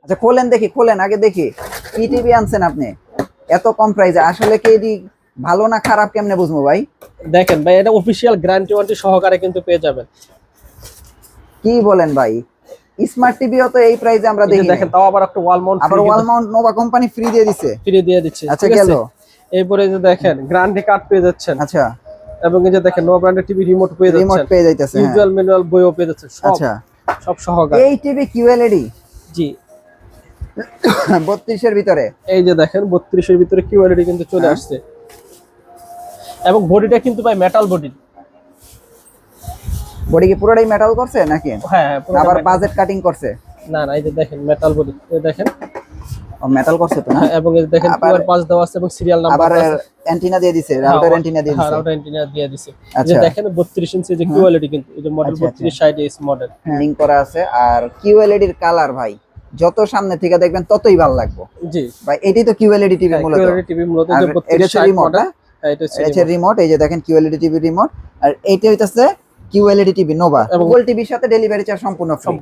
আচ্ছা খোলেন দেখি, খোলেন আগে দেখি কি টিভি আনছেন আপনি এত কম প্রাইসে। আসলে কি এটি ভালো না খারাপ কেমনে বুঝবো ভাই? দেখেন ভাই, এটা অফিশিয়াল গ্যারান্টি ওয়ারেন্টি সহকারে কিন্তু পেয়ে যাবেন। কি বলেন ভাই? স্মার্ট টিভিও তো এই প্রাইসে আমরা দেখি। দেখেন, তাও আবার একটা ওয়াল মাউন্ট, আবার wall mount Nova company free দিয়ে দিছে। ফ্রি দিয়ে দিচ্ছে। আচ্ছা গেল। এরপরে যে দেখেন গ্যারান্টি কার্ড পেয়ে যাচ্ছেন। আচ্ছা, এবং এই যে দেখেন নো ব্র্যান্ডের টিভি রিমোট পেয়ে যাচ্ছেন। রিমোট পেয়ে যাইতেছে, ইউজুয়াল ম্যানুয়াল বইও পেয়ে যাচ্ছেন। আচ্ছা, সব সহকারে। এই টিভি কিউএলইডি জি 32 এর ভিতরে। এই যে দেখেন 32 এর ভিতরে কিউএলইডি কিন্তু চলে আসছে। এবং বডিটা কিন্তু ভাই মেটাল বডি। বডি কি পুরোটাই মেটাল করছে নাকি? হ্যাঁ, আবার বাজেট কাটিং করছে? না না, এই যে দেখেন মেটাল বডি, এই দেখেন মেটাল করছে তো না? এবং এই দেখেন কিউআর পাস দেওয়া আছে এবং সিরিয়াল নাম্বার আবার অ্যান্টিনা দিয়ে দিছে, রাউটার অ্যান্টিনা দিয়ে দিছে। রাউটার অ্যান্টিনা দিয়ে দিছে। এই যে দেখেন 32 ইঞ্চি যে কিউএলইডি কিন্তু এই যে মডেল 3260 এস মডেল লিংক করা আছে। আর কিউএলইডির কালার ভাই যত সামনে থেকে দেখবেন ততই ভালো লাগবে। জি ভাই এটাই তো কিউএলইডি টিভি মূলত। কিউএলইডি টিভি মূলত যে 3260 মডেল। এটা হচ্ছে রিমোট, এই যে দেখেন কিউএলইডি টিভি রিমোট। আর এইটা হইতাছে কিউএলইডি টিভি নোভা। গুগল টিভির সাথে ডেলিভারি চার্জ সম্পূর্ণ ফ্রি।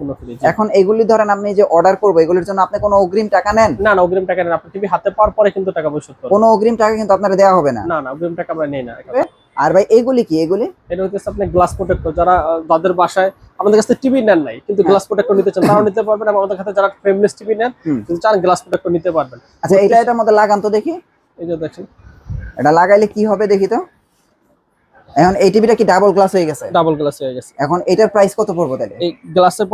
এখন এগুলি ধরেন আপনি যে অর্ডার করব, এগুলির জন্য আপনি কোনো অগ্রিম টাকা নেন? না না, অগ্রিম টাকা নেন। আপনি টিভি হাতে পাওয়ার পরে কিন্তু টাকা পরিশোধ করবেন। কোনো অগ্রিম টাকা কিন্তু আপনারা দেওয়া হবে না? না না, অগ্রিম টাকা আমরা নেই না। আর ভাই এগুলি কি? এগুলি এটা হচ্ছে আপনি গ্লাস প্রোটেক্টর, যাদের বাসায় আমাদের কাছে টিভি নেন নাই কিন্তু গ্লাস প্রোটেক্টর নিতে চান তারাও নিতে পারবেন। এবং আমাদের কাছে যারা ফ্রেমলেস টিভি নেন কিন্তু চান গ্লাস প্রোটেক্টর নিতে পারবেন। আচ্ছা, এটার মধ্যে লাগান তো দেখি। এই যে দেখেন এটা লাগাইলে কি হবে দেখি তো। এখন এই টিভিটা কি ডাবল গ্লাস হয়ে গেছে? ডাবল গ্লাস হয়ে গেছে। এখন এটার প্রাইস কত পড়বে তাহলে? এই গ্লাসের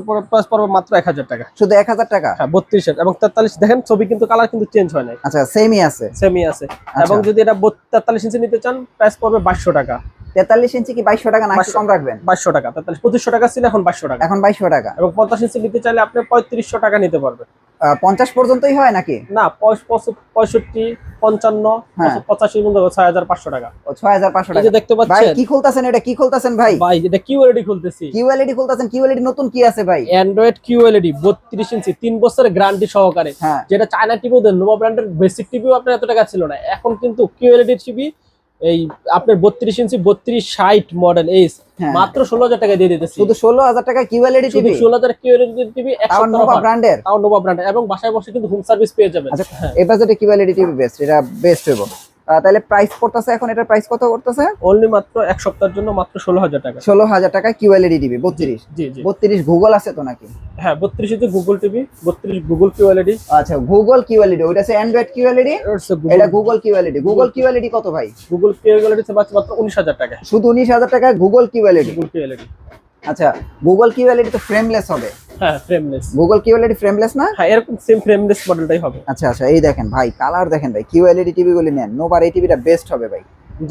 পরে প্রাইস পড়বে মাত্র 1000 টাকা। শুধু 1000 টাকা? হ্যাঁ 32 এর এবং 43 দেখেন ছবি কিন্তু কালার কিন্তু চেঞ্জ হয় নাই। আচ্ছা, সেমই আছে? সেমই আছে। এবং যদি এটা 43 ইঞ্চি নিতে চান প্রাইস পড়বে 2200 টাকা। 43 ইঞ্চি কি 2200 টাকা নাকি কম রাখবেন? 2200 টাকা। 43 2500 টাকা ছিল, এখন 2200 টাকা। এখন 2200 টাকা। এবং 50 ইঞ্চি নিতে চাইলে আপনি 3500 টাকা নিতে পারবেন। 50 পর্যন্তই হয় নাকি? না, 65 55 85 পর্যন্ত 6500 টাকা। ও 6500 টাকা। এই যে দেখতে ভাই পাচ্ছেন কি খুলতাছেন? এটা কি খুলতাছেন ভাই? ভাই এটা কিউএলইডি খুলতেছি। কিউএলইডি খুলতাছেন? কিউএলইডি নতুন কি আছে ভাই? অ্যান্ড্রয়েড কিউএলইডি 32 ইঞ্চি 3 বছরের গ্যারান্টি সহকারে। যেটা চায়না টিভিও দেন, নোভা ব্র্যান্ডের বেসিক টিভিও আপনার এত টাকা ছিল না। এখন কিন্তু কিউএলইডি টিভি এই আপনার 32 ইঞ্চি 3260 মডেল এস মাত্র 16000 টাকা দিয়ে দিতেছি। শুধু 16000 টাকা কিউএলইডি টিভি? 16000 কিউএলইডি টিভি, তাও নোভা ব্র্যান্ডের? তাও নোভা ব্র্যান্ডের এবং বাসায় বসে কিন্তু হোম সার্ভিস পেয়ে যাবেন। আচ্ছা, এই বাজেটে কিউএলইডি টিভি বেস্ট, এটা বেস্ট হবে। তাহলে প্রাইস পড়তেছে, এখন এটার প্রাইস কত করতেছে? অনলি মাত্র এক সপ্তাহের জন্য মাত্র 16000 টাকা। 16000 টাকা কিউএলইডি টিভি 32? জি জি 32 গুগল আছে তো নাকি? হ্যাঁ 32 ইঞ্চি গুগল টিভি, 32 গুগল কিউএলইডি। আচ্ছা, গুগল কিউএলইডি ওইটা আছে অ্যান্ড্রয়েড কিউএলইডি, এটা গুগল কিউএলইডি। গুগল কিউএলইডি কত ভাই? গুগল কিউএলইডি মাত্র 19000 টাকা। শুধু 19000 টাকা গুগল কিউএলইডি? Google QLED. আচ্ছা, গুগল কিউএলইডি তো ফ্রেমলেস হবে? হ্যাঁ ফ্রেমলেস। গুগল কিউএলইডি ফ্রেমলেস না? হ্যাঁ এরকম সেম ফ্রেমলেস মডেলটাই হবে। আচ্ছা আচ্ছা, এই দেখেন ভাই কালার দেখেন ভাই, কিউএলইডি টিভি গুলি নেন, নোভার এই টিভিটা বেস্ট হবে ভাই।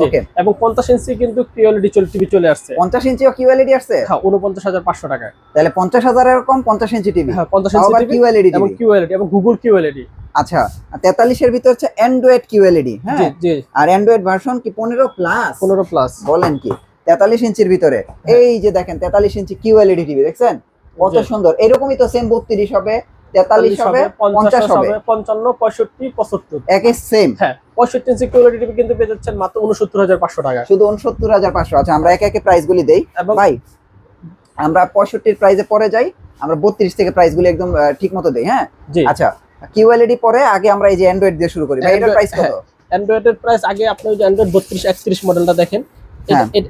ওকে। এবং 50 ইঞ্চি কিন্তু কিউএলইডি টিভি চলে আসছে। 50 ইঞ্চিও কিউএলইডি আসছে? হ্যাঁ 49500 টাকা। তাহলে 50000 এর কম 50 ইঞ্চি টিভি? হ্যাঁ 50 ইঞ্চি টিভি কিউএলইডি এবং কিউএলইডি এবং গুগল কিউএলইডি। আচ্ছা, 43 এর ভিতর হচ্ছে অ্যান্ড্রয়েড কিউএলইডি। হ্যাঁ জি জি। আর অ্যান্ড্রয়েড ভার্সন কি 15 প্লাস? 15 প্লাস। বলেন কি? 43 ইঞ্চির ভিতরে এই যে দেখেন 43 ইঞ্চি কিউএলইডি টিভি দেখছেন কত সুন্দর। এরকমই তো সেম 32 হবে, 43 হবে, 50 হবে, 55 65 75 একই সেম। হ্যাঁ 65 ইঞ্চি কিউএলইডি টিভি কিন্তু পেয়ে যাচ্ছেন মাত্র 69500 টাকা। শুধু 69500। আচ্ছা, আমরা একে একে প্রাইস গুলি দেই ভাই। আমরা 65 এর প্রাইসে পরে যাই, আমরা 32 থেকে প্রাইস গুলি একদম ঠিক মতো দেই। হ্যাঁ আচ্ছা, কিউএলইডি পরে আগে আমরা এই যে অ্যান্ড্রয়েড দিয়ে শুরু করি ভাই। এটার প্রাইস কত? অ্যান্ড্রয়েডের প্রাইস আগে আপনি ওই যে অ্যান্ড্রয়েড 32 31 মডেলটা দেখেন,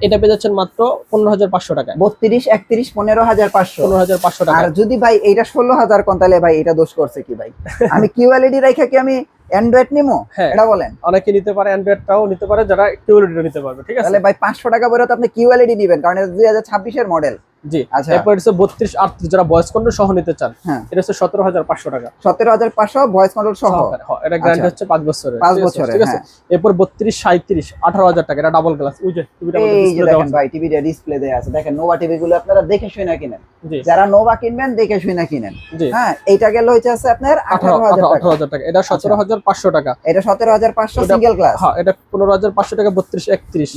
এটা পেয়ে যাচ্ছেন মাত্র 15500 টাকা। 32 31 15500। 15500 টাকা। আর যদি ভাই এইটা 16000 কোন, তাহলে ভাই এটা দোষ করছে কি ভাই? আমি কিউএলইডি রাইখা কি আমি অ্যান্ড্রয়েড নিমো? এটা বলেন। অনেকে নিতে পারে, অ্যান্ড্রয়েডটাও নিতে পারে, যারা কিউএলইডি নিতে পারবে। ঠিক আছে, তাহলে ভাই 500 টাকা করে তো আপনি কিউএলইডি দিবেন, কারণ এটা 2026 এর মডেল। জি। আচ্ছা, এরপর হচ্ছে 32 38 যারা ভয়েস কন্ট্রোল সহ নিতে চান, এটা হচ্ছে 17500 টাকা। 17500 ভয়েস কন্ট্রোল সহ। এটা গ্যারান্টি হচ্ছে 5 বছরের। 5 বছরের। ঠিক আছে। এরপর 32 37 18000 টাকা। এটা ডাবল গ্লাস। ওই যে টিভিটা আমাদের ডিসপ্লে ডিসপ্লে দেখেন ভাই, টিভিটা ডিসপ্লে দেয়া আছে। দেখেন নোভা টিভি গুলো আপনারা দেখে শুনে কিনেন। যারা নোভা কিনবেন দেখে শুনে কিনেন। হ্যাঁ, এইটা গেল হচ্ছে আপনার 18000 টাকা। এটা 17500 টাকা। এটা 17500 সিঙ্গেল গ্লাস। হ্যাঁ এটা 15500 টাকা। 32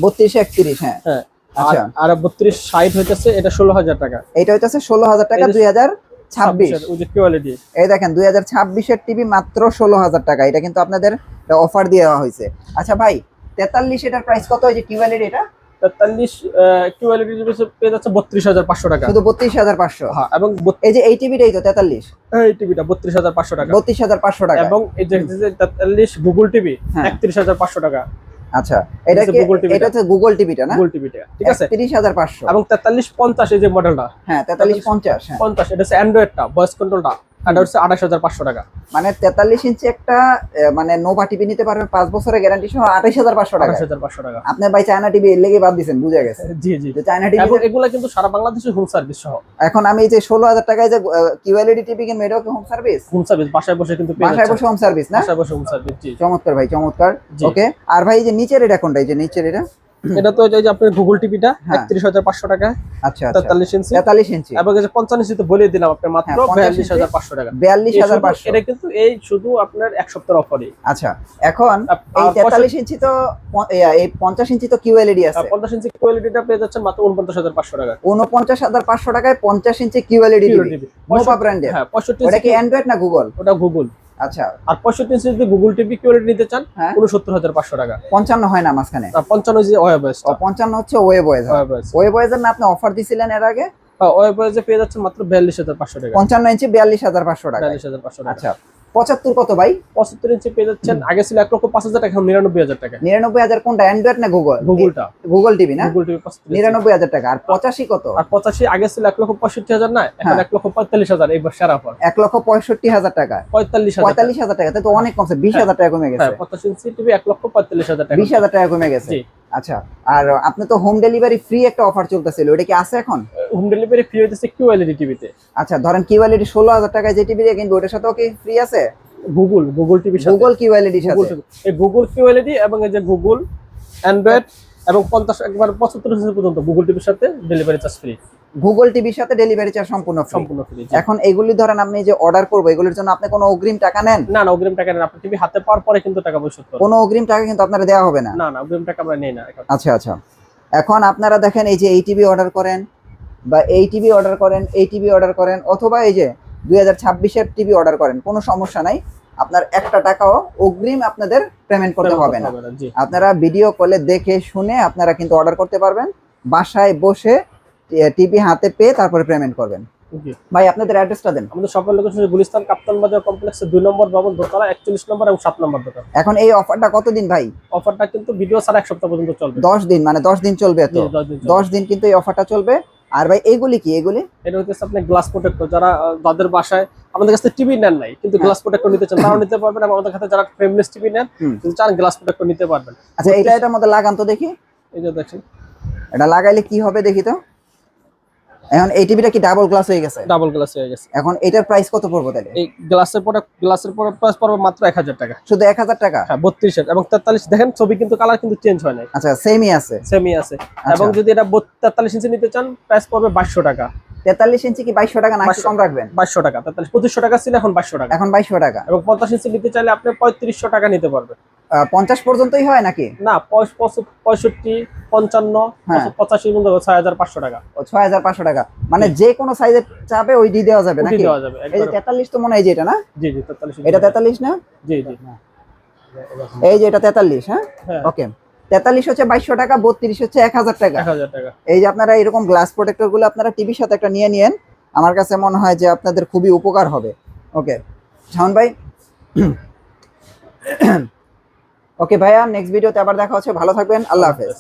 31 হ্যাঁ হ্যাঁ। আচ্ছা, আর 32 60 হইতাছে, এটা 16000 টাকা। এটা হইতাছে 16000 টাকা 2026। ওই যে কিউএলইডি। এই দেখেন 2026 এর টিভি মাত্র 16000 টাকা। এটা কিন্তু আপনাদের অফার দেওয়া হয়েছে। আচ্ছা ভাই, 43 এটার প্রাইস কত? এই যে কিউএলইডি এটা 43 QLED পেয়ে যাচ্ছে 32,500 টাকা, শুধু 32,500। হ্যাঁ, এবং এই যে এই টিভিটাই তো 43, এই টিভিটা 32,500 টাকা, 32,500 টাকা। এবং এই যে 43 গুগল টিভি 31,500 টাকা। আচ্ছা, এটা কি এটা হচ্ছে গুগল টিভিটা না? গুগল টিভিটা, ঠিক আছে, 31,500। এবং 4350 এই যে মডেলটা, হ্যাঁ 4350, হ্যাঁ 50, এটা হচ্ছে অ্যান্ড্রয়েডটা, ভয়েস কন্ট্রোলটা, এটা হচ্ছে 28,500 টাকা। মানে 43 ইঞ্চি একটা মানে নোভা টিভি নিতে পারবেন 5 বছরের গ্যারান্টি সহ 28,500 টাকা। 28,500 টাকা। আপনি ভাই চায়না টিভি এর লেগে বাদ দিবেন, বুঝা গেছে। জি জি, যে চায়না টিভি, এবং এগুলা কিন্তু সারা বাংলাদেশে হোম সার্ভিস সহ। এখন আমি এই যে 16,000 টাকায় যে কিউএলইডি টিভি কিনবো, এটাও কি হোম সার্ভিস? হোম সার্ভিস, বাসায় বসে কিন্তু পেয়ে বাসায় বসে হোম সার্ভিস না? বাসায় বসে হোম সার্ভিস, জি। চমৎকার ভাই, চমৎকার। ওকে, আর ভাই এই যে নিচের এটা কোনটা? এই যে নিচের এটা, এটা তো এই যে আপনার গুগল টিভিটা 31,500 টাকা। আচ্ছা, 43 ইঞ্চি, 43 ইঞ্চি, এবং এই যে 55 ইঞ্চি তো বলে দিলাম আপনি মাত্র 42,500 টাকা। 42,500। এটা কিন্তু এই শুধু আপনার এক সপ্তাহের অফারে। আচ্ছা, এখন এই 43 ইঞ্চি তো এই 50 ইঞ্চি তো কিউএলইডি আছে। 50 ইঞ্চি কিউএলইডিটা পেয়ে যাচ্ছেন মাত্র 49,500 টাকা। 49,500 টাকায় 50 ইঞ্চি কিউএলইডি টিভি, নোভা ব্র্যান্ডের। হ্যাঁ, 65 ওটা কি অ্যান্ড্রয়েড না গুগল? ওটা গুগল। আচ্ছা, আর 65 ইঞ্চি যদি গুগল টিভি কিউএলইডি নিতে চান 69,500 টাকা। 55 হয় না মাঝখানে? 55 যে ওয়েবএস, 55 হচ্ছে ওয়েবওয়েজ। ওয়েবওয়েজের না আপনি অফার দিছিলেন এর আগে? ওয়েবএসে পেয়ে যাচ্ছেন মাত্র 42,500 টাকা। 55 ইঞ্চি 42,500 টাকা। 42,500 টাকা। আচ্ছা, 75 কত ভাই? 75 ইঞ্চি পেয়ে যাচ্ছেন, আগে ছিল 1,05,000 টাকা, এখন 99,000 টাকা। 99,000 কোনটা, অ্যান্ড্রয়েড না গুগল? গুগলটা, গুগল টিভি না? গুগল টিভি 99,000 টাকা। আর 85 কত? আর 85 আগে ছিল 1,65,000 না, এখন 1,45,000 এই সেরা অফার। 1,65,000 টাকা, 45,000 টাকা, তাই তো অনেক কমছে, 20,000 টাকা কমে গেছে। 85 ইঞ্চি টিভি 1,45,000 টাকা, 20,000 টাকা কমে গেছে। আচ্ছা, আর আপনি তো হোম ডেলিভারি ফ্রি একটা অফার চলতেছিল, ওটা কি আছে এখন? হোম ডেলিভারি ফ্রি হইতেছে কিউএলইডি টিভিতে। আচ্ছা, ধরেন কিউএলইডি 16,000 টাকায় যে টিভি কিনবো ওটার সাথেও কি ফ্রি আছে? গুগল টিভির সাথে, গুগল কিউএলইডির সাথে, এই গুগল কিউএলইডি এবং এই যে গুগল অ্যান্ড্রয়েড এবং 50 একবার 75 ইঞ্চি পর্যন্ত গুগল টিভির সাথে ডেলিভারি চার্জ ফ্রি। গুগল টিভির সাথে ডেলিভারি চার্জ সম্পূর্ণ ফ্রি। এখন এগুলি ধরেন আপনি যে অর্ডার করবো, এগুলির জন্য আপনি কোনো অগ্রিম টাকা নেন? না না, অগ্রিম টাকা নেন, আপনি টিভি হাতে পাওয়ার পরে কিন্তু টাকা পরিশোধ করবেন। কোনো অগ্রিম টাকা কিন্তু আপনারা দেওয়া হবে না? না না, অগ্রিম টাকা আমরা নেই না। আচ্ছা আচ্ছা, এখন আপনারা দেখেন এই যে এই টিভি অর্ডার করেন, বা এই টিভি অর্ডার করেন, এই টিভি অর্ডার করেন, অথবা এই যে 2026-এর টিভি অর্ডার করেন, কোনো সমস্যা নাই, আপনার একটা টাকাও অগ্রিম আপনাদের পেমেন্ট করতে হবে না। আপনারা ভিডিও কলে দেখে শুনে আপনারা কিন্তু অর্ডার করতে পারবেন, বাসায় বসে টিভি হাতে পেয়ে তারপরে পেমেন্ট করবেন। ভাই আপনাদের অ্যাড্রেসটা দেন। আমাদের শপের লোকেশন গুলিস্তান কাপ্তান বাজার কমপ্লেক্সের 2 নম্বর ভবন, দোতলা 41 নম্বর এবং 7 নম্বর দোকান। এখন এই অফারটা কতদিন ভাই? অফারটা কিন্তু ভিডিও ছাড়া 1 সপ্তাহ পর্যন্ত চলবে। 10 দিন, মানে 10 দিন চলবে তো? 10 দিন কিন্তু এই অফারটা চলবে। আর ভাই এইগুলি কি? এগুলি এটা হচ্ছে আপনি গ্লাস প্রোটেক্টর, যাদের বাসায় আমাদের কাছে টিভি নেন নাই কিন্তু গ্লাস প্রোটেক্টর নিতে চান, তারাও নিতে পারবেন, এবং আমাদের কাছে যারা ফ্রেমলেস টিভি নেন কিন্তু চান গ্লাস প্রোটেক্টর নিতে পারবেন। আচ্ছা, এটার মধ্যে লাগান তো দেখি। এই যে দেখেন, এটা লাগাইলে কি হবে দেখি তো। এখন এই টিভিটা কি ডাবল গ্লাস হয়ে গেছে? ডাবল গ্লাস হয়ে গেছে। এখন এটার প্রাইস কত পড়বে তাহলে? এই গ্লাসের প্রাইস পড়বে মাত্র 1000 টাকা। শুধু 1000 টাকা? হ্যাঁ, 32 এবং 43 দেখেন, ছবি কিন্তু কালার কিন্তু চেঞ্জ হয় নাই। আচ্ছা, সেমই আছে? সেমই আছে। এবং যদি এটা 43 ইঞ্চি নিতে চান প্রাইস পড়বে 2200 টাকা। 43 ইঞ্চি কি 2200 টাকা, নাকি কম রাখবেন? 2200 টাকা। 43 2500 টাকা ছিল, এখন 2200 টাকা। এখন 2200 টাকা। এবং 50 ইঞ্চি নিতে চাইলে আপনি 3500 টাকা নিতে পারবেন। 50 পর্যন্তই হয় নাকি? না, 65, 55, 85 পর্যন্ত 6500 টাকা। ও 6500 টাকা, মানে যে কোনো সাইজের চাপে ওই দিয়ে দেওয়া যাবে নাকি? দেওয়া যাবে। এই যে 43 তো মনে হয় যে এটা না? জি জি, 43। এটা 43 না? জি জি, এই যে এটা 43। হ্যাঁ, ওকে। 43 হচ্ছে 2200 টাকা, 32 হচ্ছে 1000 টাকা। 1000 টাকা। এই যে আপনারা এরকম গ্লাস প্রোটেক্টর গুলো আপনারা টিভির সাথে একটা নিয়ে নিয়েন, আমার কাছে মনে হয় যে আপনাদের খুবই উপকার হবে। ওকে শাওন ভাই। ওকে ভাইয়া, নেক্সট ভিডিওতে আবার দেখা হচ্ছে, ভালো থাকবেন, আল্লাহ হাফেজ।